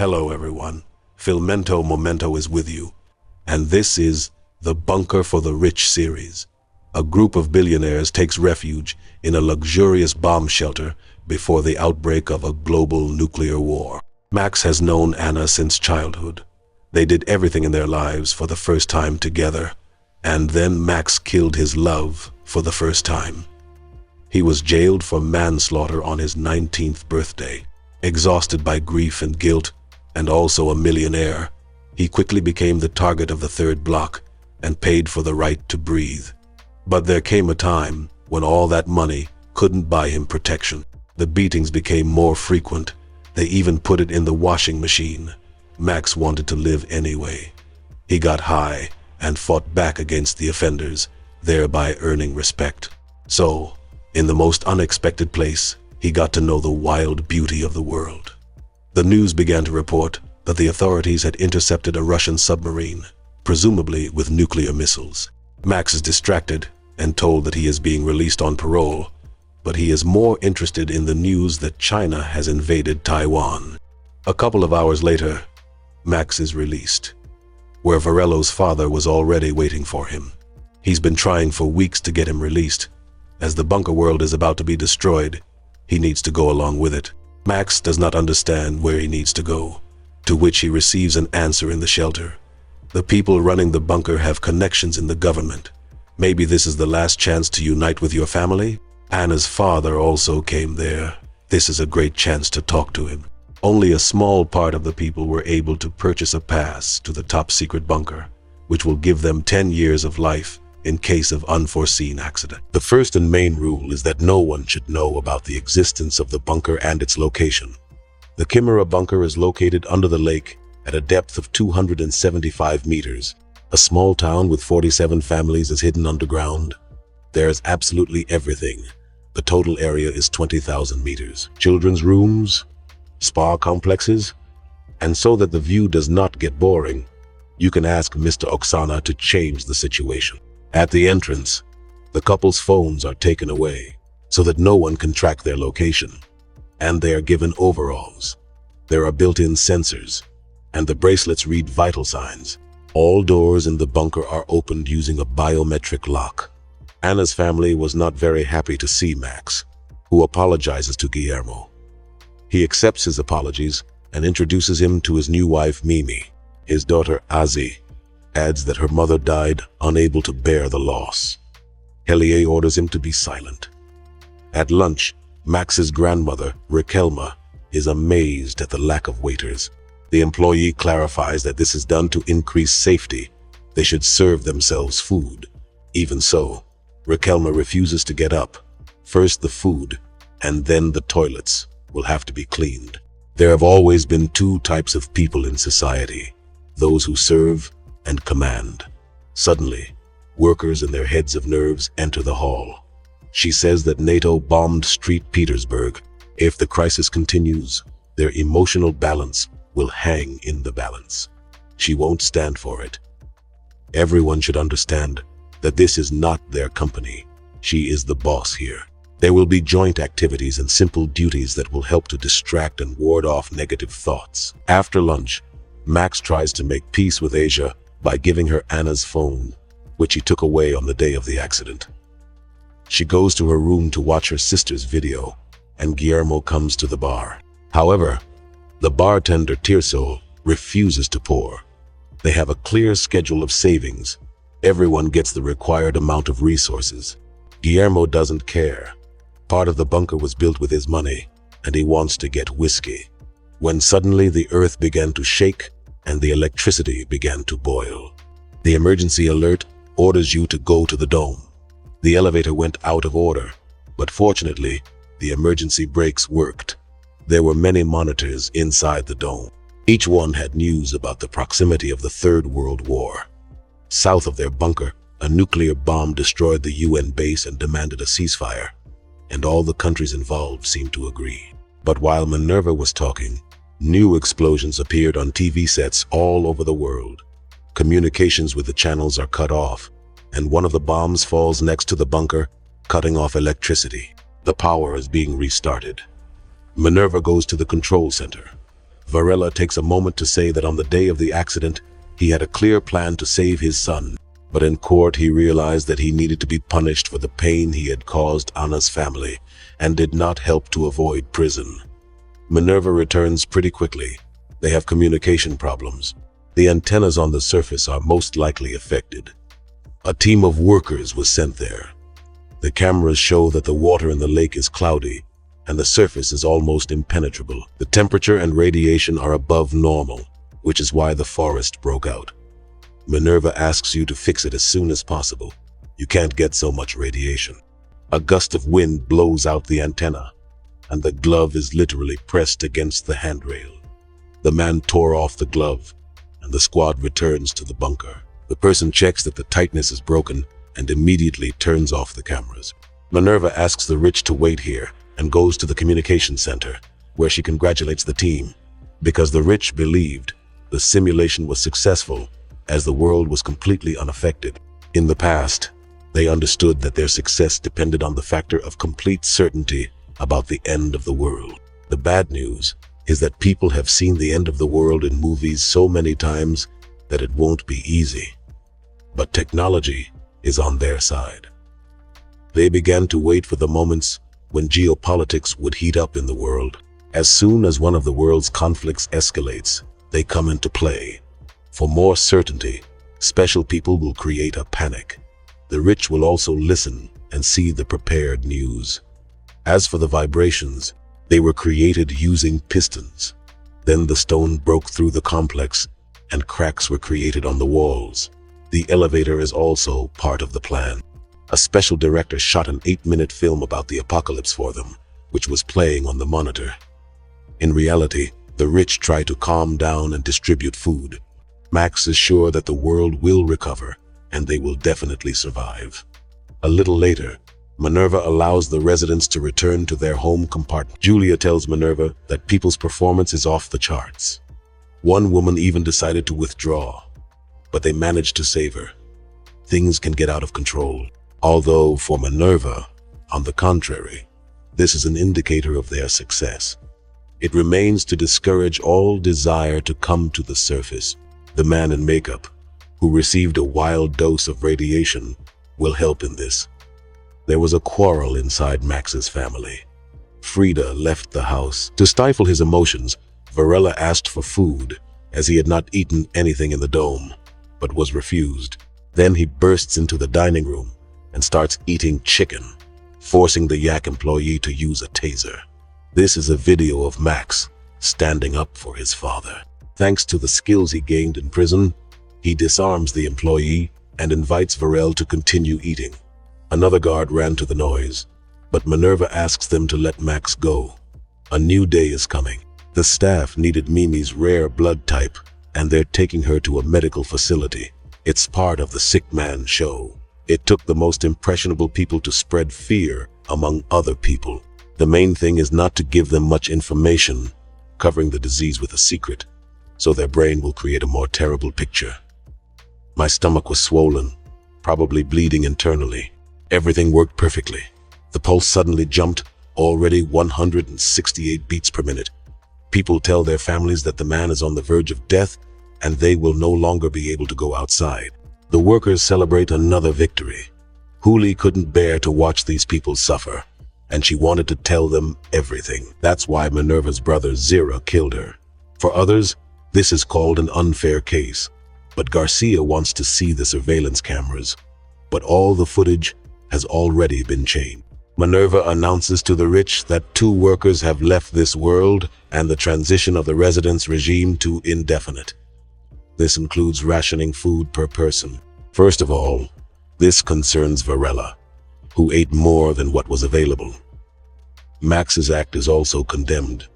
Hello everyone, Filmento Momento is with you, and this is the Bunker for the Rich series. A group of billionaires takes refuge in a luxurious bomb shelter before the outbreak of a global nuclear war. Max has known Anna since childhood. They did everything in their lives for the first time together, and then Max killed his love for the first time. He was jailed for manslaughter on his 19th birthday. Exhausted by grief and guilt, and also a millionaire, he quickly became the target of the third block and paid for the right to breathe. But there came a time when all that money couldn't buy him protection. The beatings became more frequent. They even put it in the washing machine. Max wanted to live anyway. He got high and fought back against the offenders, thereby earning respect. So, in the most unexpected place, he got to know the wild beauty of the world. The news began to report that the authorities had intercepted a Russian submarine, presumably with nuclear missiles. Max is distracted and told that he is being released on parole, but he is more interested in the news that China has invaded Taiwan. A couple of hours later, Max is released, where Varello's father was already waiting for him. He's been trying for weeks to get him released. As the bunker world is about to be destroyed, he needs to go along with it. Max does not understand where he needs to go, to which he receives an answer in the shelter. The people running the bunker have connections in the government. Maybe this is the last chance to unite with your family? Anna's father also came there. This is a great chance to talk to him. Only a small part of the people were able to purchase a pass to the top secret bunker, which will give them 10 years of life in case of unforeseen accident. The first and main rule is that no one should know about the existence of the bunker and its location. The Chimera bunker is located under the lake at a depth of 275 meters. A small town with 47 families is hidden underground. There is absolutely everything. The total area is 20,000 meters. Children's rooms, spa complexes, and so that the view does not get boring, you can ask Mr. Oksana to change the situation. At the entrance, the couple's phones are taken away so that no one can track their location, and they are given overalls. There are built-in sensors, and the bracelets read vital signs. All doors in the bunker are opened using a biometric lock. Anna's family was not very happy to see Max, who apologizes to Guillermo. He accepts his apologies and introduces him to his new wife, Mimi. His daughter, Azi, adds that her mother died unable to bear the loss. Helier orders him to be silent. At lunch, Max's grandmother, Raquelma, is amazed at the lack of waiters. The employee clarifies that this is done to increase safety. They should serve themselves food. Even so, Raquelma refuses to get up. First the food, and then the toilets will have to be cleaned. There have always been two types of people in society: those who serve and command. Suddenly, workers and their heads of nerves enter the hall. She says that NATO bombed St. Petersburg. If the crisis continues, their emotional balance will hang in the balance. She won't stand for it. Everyone should understand that this is not their company. She is the boss here. There will be joint activities and simple duties that will help to distract and ward off negative thoughts. After lunch, Max tries to make peace with Asia by giving her Anna's phone, which he took away on the day of the accident. She goes to her room to watch her sister's video, and Guillermo comes to the bar. However, the bartender Tirso refuses to pour. They have a clear schedule of savings. Everyone gets the required amount of resources. Guillermo doesn't care. Part of the bunker was built with his money, and he wants to get whiskey. When suddenly the earth began to shake and the electricity began to boil. The emergency alert orders you to go to the dome. The elevator went out of order, but fortunately, the emergency brakes worked. There were many monitors inside the dome. Each one had news about the proximity of the Third World War. South of their bunker, a nuclear bomb destroyed the UN base and demanded a ceasefire, and all the countries involved seemed to agree. But while Minerva was talking, new explosions appeared on TV sets all over the world. Communications with the channels are cut off, and one of the bombs falls next to the bunker, cutting off electricity. The power is being restarted. Minerva goes to the control center. Varela takes a moment to say that on the day of the accident, he had a clear plan to save his son, but in court he realized that he needed to be punished for the pain he had caused Anna's family and did not help to avoid prison. Minerva returns pretty quickly. They have communication problems. The antennas on the surface are most likely affected. A team of workers was sent there. The cameras show that the water in the lake is cloudy and the surface is almost impenetrable. The temperature and radiation are above normal, which is why the forest broke out. Minerva asks you to fix it as soon as possible. You can't get so much radiation. A gust of wind blows out the antenna, and the glove is literally pressed against the handrail. The man tore off the glove, and the squad returns to the bunker. The person checks that the tightness is broken and immediately turns off the cameras. Minerva asks the Rich to wait here and goes to the communication center, where she congratulates the team, because the Rich believed the simulation was successful as the world was completely unaffected. In the past, they understood that their success depended on the factor of complete certainty about the end of the world. The bad news is that people have seen the end of the world in movies so many times that it won't be easy. But technology is on their side. They began to wait for the moments when geopolitics would heat up in the world. As soon as one of the world's conflicts escalates, they come into play. For more certainty, special people will create a panic. The Rich will also listen and see the prepared news. As for the vibrations, they were created using pistons. Then the stone broke through the complex and cracks were created on the walls. The elevator is also part of the plan. A special director shot an 8-minute film about the apocalypse for them, which was playing on the monitor. In reality, the Rich try to calm down and distribute food. Max is sure that the world will recover, and they will definitely survive. A little later, Minerva allows the residents to return to their home compartment. Julia tells Minerva that people's performance is off the charts. One woman even decided to withdraw, but they managed to save her. Things can get out of control. Although for Minerva, on the contrary, this is an indicator of their success. It remains to discourage all desire to come to the surface. The man in makeup, who received a wild dose of radiation, will help in this. There was a quarrel inside Max's family. Frida left the house. To stifle his emotions, Varela asked for food, as he had not eaten anything in the dome, but was refused. Then he bursts into the dining room and starts eating chicken, forcing the Yak employee to use a taser. This is a video of Max standing up for his father. Thanks to the skills he gained in prison, he disarms the employee and invites Varel to continue eating. Another guard ran to the noise, but Minerva asks them to let Max go. A new day is coming. The staff needed Mimi's rare blood type, and they're taking her to a medical facility. It's part of the sick man show. It took the most impressionable people to spread fear among other people. The main thing is not to give them much information, covering the disease with a secret, so their brain will create a more terrible picture. My stomach was swollen, probably bleeding internally. Everything worked perfectly. The pulse suddenly jumped, already 168 beats per minute. People tell their families that the man is on the verge of death, and they will no longer be able to go outside. The workers celebrate another victory. Huli couldn't bear to watch these people suffer, and she wanted to tell them everything. That's why Minerva's brother Zira killed her. For others, this is called an unfair case, but Garcia wants to see the surveillance cameras. But all the footage has already been changed. Minerva announces to the Rich that 2 workers have left this world and the transition of the residence regime to indefinite. This includes rationing food per person. First of all, this concerns Varela, who ate more than what was available. Max's act is also condemned.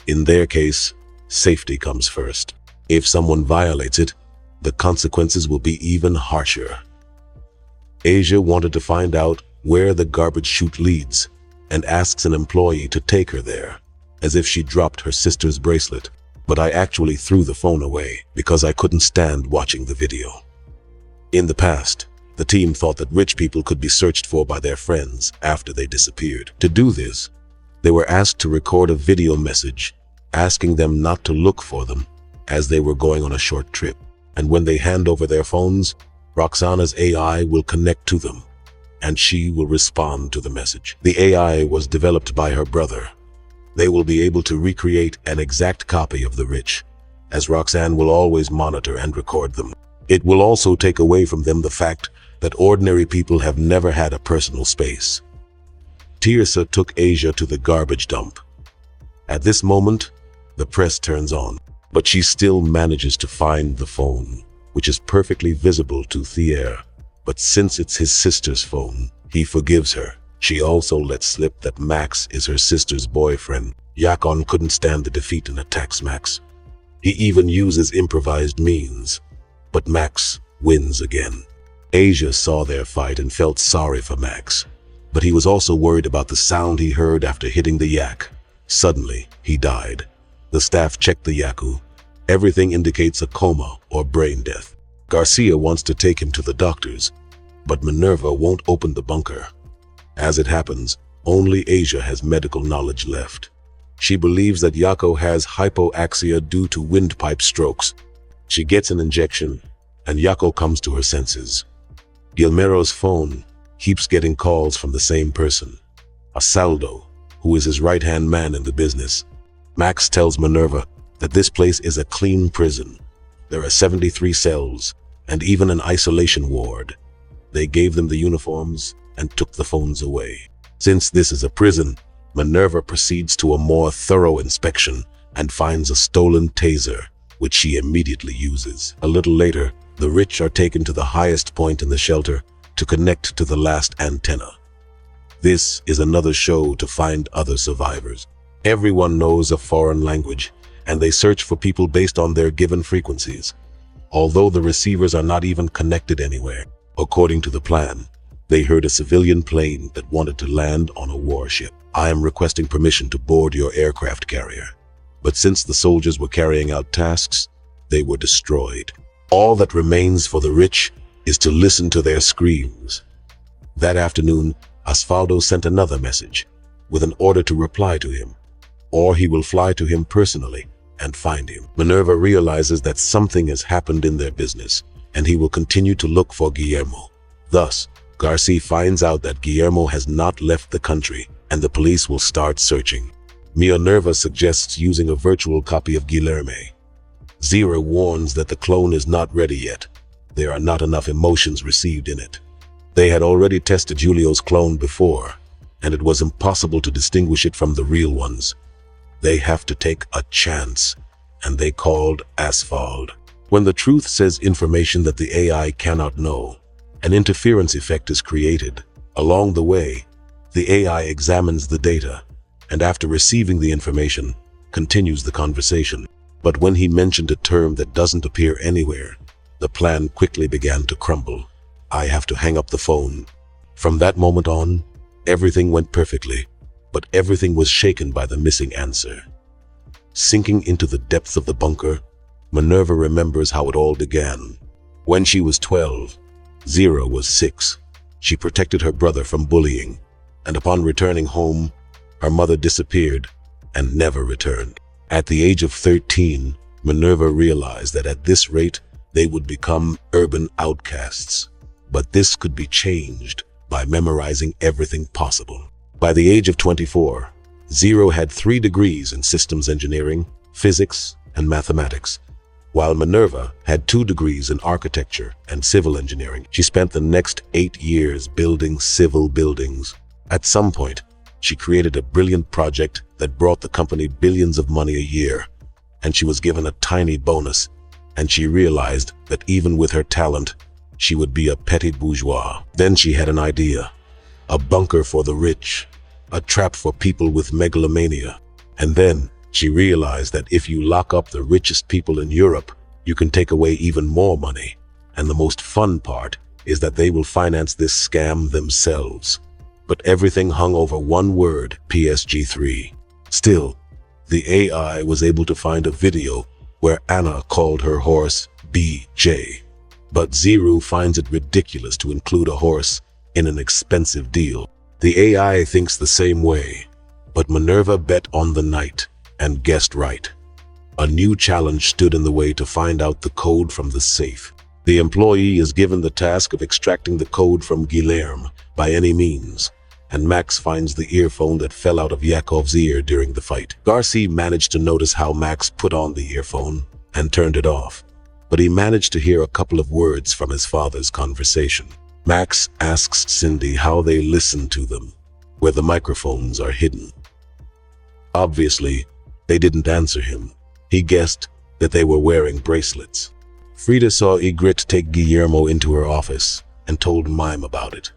In their case, safety comes first. If someone violates it, the consequences will be even harsher. Asia wanted to find out where the garbage chute leads and asks an employee to take her there, as if she dropped her sister's bracelet. But I actually threw the phone away because I couldn't stand watching the video. In the past, the team thought that rich people could be searched for by their friends after they disappeared. To do this, they were asked to record a video message asking them not to look for them as they were going on a short trip. And when they hand over their phones, Roxana's AI will connect to them, and she will respond to the message. The AI was developed by her brother. They will be able to recreate an exact copy of the rich, as Roxanne will always monitor and record them. It will also take away from them the fact that ordinary people have never had a personal space. Tirsa took Asia to the garbage dump. At this moment, the press turns on, but she still manages to find the phone, which is perfectly visible to Thier. But since it's his sister's phone, he forgives her. She also lets slip that Max is her sister's boyfriend. Yakon couldn't stand the defeat and attacks Max. He even uses improvised means, but Max wins again. Asia saw their fight and felt sorry for Max, but he was also worried about the sound he heard after hitting the yak. Suddenly, he died. The staff checked the Yaku. Everything indicates a coma or brain death. Garcia wants to take him to the doctors, but Minerva won't open the bunker. As it happens, only Asia has medical knowledge left. She believes that Yako has hypoxia due to windpipe strokes. She gets an injection, and Yako comes to her senses. Guilmero's phone keeps getting calls from the same person, Asaldo, who is his right-hand man in the business. Max tells Minerva that this place is a clean prison. There are 73 cells, and even an isolation ward. They gave them the uniforms and took the phones away. Since this is a prison, Minerva proceeds to a more thorough inspection and finds a stolen taser, which she immediately uses. A little later, the rich are taken to the highest point in the shelter to connect to the last antenna. This is another show to find other survivors. Everyone knows a foreign language, and they search for people based on their given frequencies, although the receivers are not even connected anywhere. According to the plan, they heard a civilian plane that wanted to land on a warship. I am requesting permission to board your aircraft carrier. But since the soldiers were carrying out tasks, they were destroyed. All that remains for the rich is to listen to their screams. That afternoon, Asfaldo sent another message with an order to reply to him, or he will fly to him personally and find him. Minerva realizes that something has happened in their business, and he will continue to look for Guillermo. Thus, Garcia finds out that Guillermo has not left the country, and the police will start searching. Minerva suggests using a virtual copy of Guilherme. Zira warns that the clone is not ready yet. There are not enough emotions received in it. They had already tested Julio's clone before, and it was impossible to distinguish it from the real ones. They have to take a chance, and they called Asphalt. When the truth says information that the AI cannot know, an interference effect is created. Along the way, the AI examines the data, and after receiving the information, continues the conversation. But when he mentioned a term that doesn't appear anywhere, the plan quickly began to crumble. I have to hang up the phone. From that moment on, everything went perfectly, but everything was shaken by the missing answer. Sinking into the depths of the bunker, Minerva remembers how it all began. When she was 12, Zira was 6. She protected her brother from bullying, and upon returning home, her mother disappeared and never returned. At the age of 13, Minerva realized that at this rate, they would become urban outcasts. But this could be changed by memorizing everything possible. By the age of 24, Zero had 3 degrees in systems engineering, physics, and mathematics, while Minerva had 2 degrees in architecture and civil engineering. She spent the next 8 years building civil buildings. At some point, she created a brilliant project that brought the company billions of money a year, and she was given a tiny bonus, and she realized that even with her talent, she would be a petty bourgeois. Then she had an idea, a bunker for the rich, a trap for people with megalomania. And then she realized that if you lock up the richest people in Europe, you can take away even more money. And the most fun part is that they will finance this scam themselves. But everything hung over one word, PSG3. Still, the AI was able to find a video where Anna called her horse BJ. But Ziru finds it ridiculous to include a horse in an expensive deal. The AI thinks the same way, but Minerva bet on the night. and guessed right. A new challenge stood in the way to find out the code from the safe. The employee is given the task of extracting the code from Guilherme by any means, and Max finds the earphone that fell out of Yakov's ear during the fight. Garcia managed to notice how Max put on the earphone and turned it off, but he managed to hear a couple of words from his father's conversation. Max asks Cindy how they listen to them, where the microphones are hidden. Obviously, they didn't answer him. He guessed that they were wearing bracelets. Frida saw Ygritte take Guillermo into her office and told Mime about it.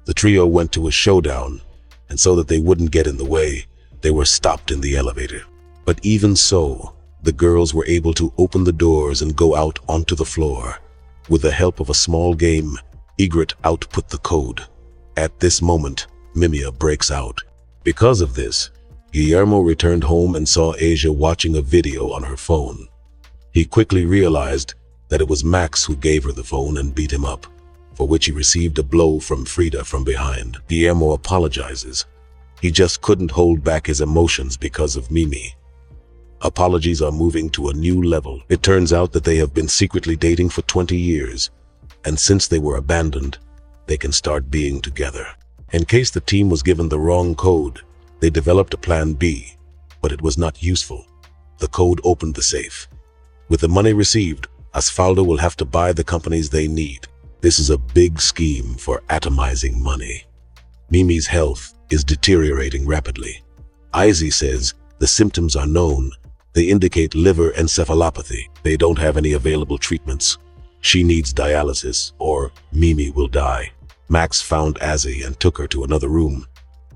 The trio went to a showdown, and so that they wouldn't get in the way, they were stopped in the elevator. But even so, the girls were able to open the doors and go out onto the floor. With the help of a small game, Ygritte output the code. At this moment, Mimia breaks out. Because of this, Guillermo returned home and saw Asia watching a video on her phone. He quickly realized that it was Max who gave her the phone and beat him up, for which he received a blow from Frida from behind. Guillermo apologizes. He just couldn't hold back his emotions because of Mimi. Apologies are moving to a new level. It turns out that they have been secretly dating for 20 years, and since they were abandoned, they can start being together. In case the team was given the wrong code, they developed a plan B, but it was not useful. The code opened the safe. With the money received, Asfaldo will have to buy the companies they need. This is a big scheme for atomizing money. Mimi's health is deteriorating rapidly. Izzy says the symptoms are known. They indicate liver encephalopathy. They don't have any available treatments. She needs dialysis, or Mimi will die. Max found Azzy and took her to another room,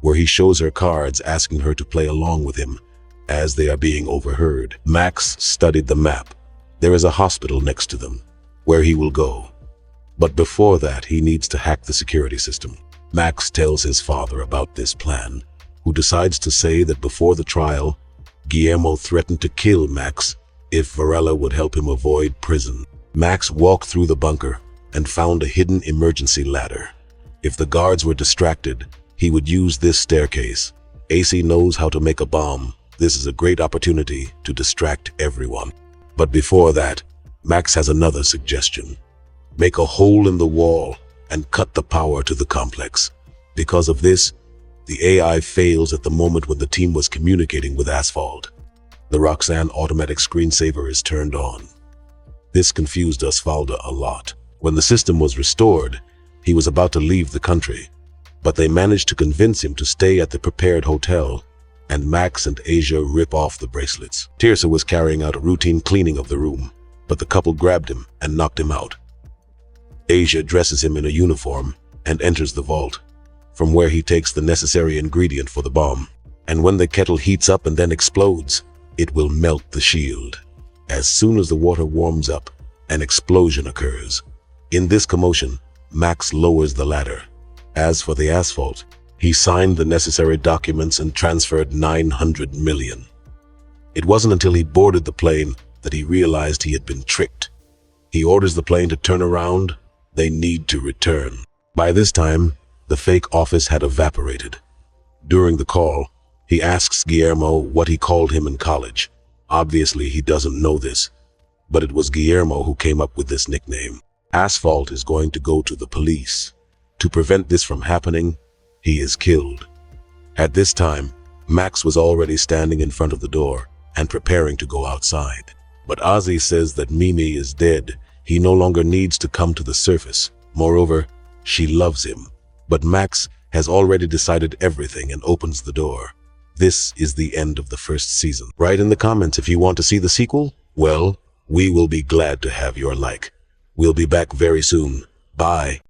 where he shows her cards asking her to play along with him, as they are being overheard. Max studied the map. There is a hospital next to them, where he will go. But before that, he needs to hack the security system. Max tells his father about this plan, who decides to say that before the trial, Guillermo threatened to kill Max if Varela would help him avoid prison. Max walked through the bunker and found a hidden emergency ladder. If the guards were distracted, he would use this staircase. AC knows how to make a bomb. This is a great opportunity to distract everyone. But before that, Max has another suggestion. Make a hole in the wall and cut the power to the complex. Because of this, the AI fails at the moment when the team was communicating with Asphalt. The Roxanne automatic screensaver is turned on. This confused Asfaldo a lot. When the system was restored, he was about to leave the country, but they managed to convince him to stay at the prepared hotel, and Max and Asia rip off the bracelets. Tirsa was carrying out a routine cleaning of the room, but the couple grabbed him and knocked him out. Asia dresses him in a uniform and enters the vault, from where he takes the necessary ingredient for the bomb. And when the kettle heats up and then explodes, it will melt the shield. As soon as the water warms up, an explosion occurs. In this commotion, Max lowers the ladder. As for the Asphalt, he signed the necessary documents and transferred 900 million. It wasn't until he boarded the plane that he realized he had been tricked. He orders the plane to turn around. They need to return. By this time, the fake office had evaporated. During the call, he asks Guillermo what he called him in college. Obviously, he doesn't know this, but it was Guillermo who came up with this nickname. Asphalt is going to go to the police. To prevent this from happening, he is killed. At this time, Max was already standing in front of the door and preparing to go outside. But Ozzy says that Mimi is dead. He no longer needs to come to the surface. Moreover, she loves him. But Max has already decided everything and opens the door. This is the end of the first season. Write in the comments if you want to see the sequel. Well, we will be glad to have your like. We'll be back very soon. Bye.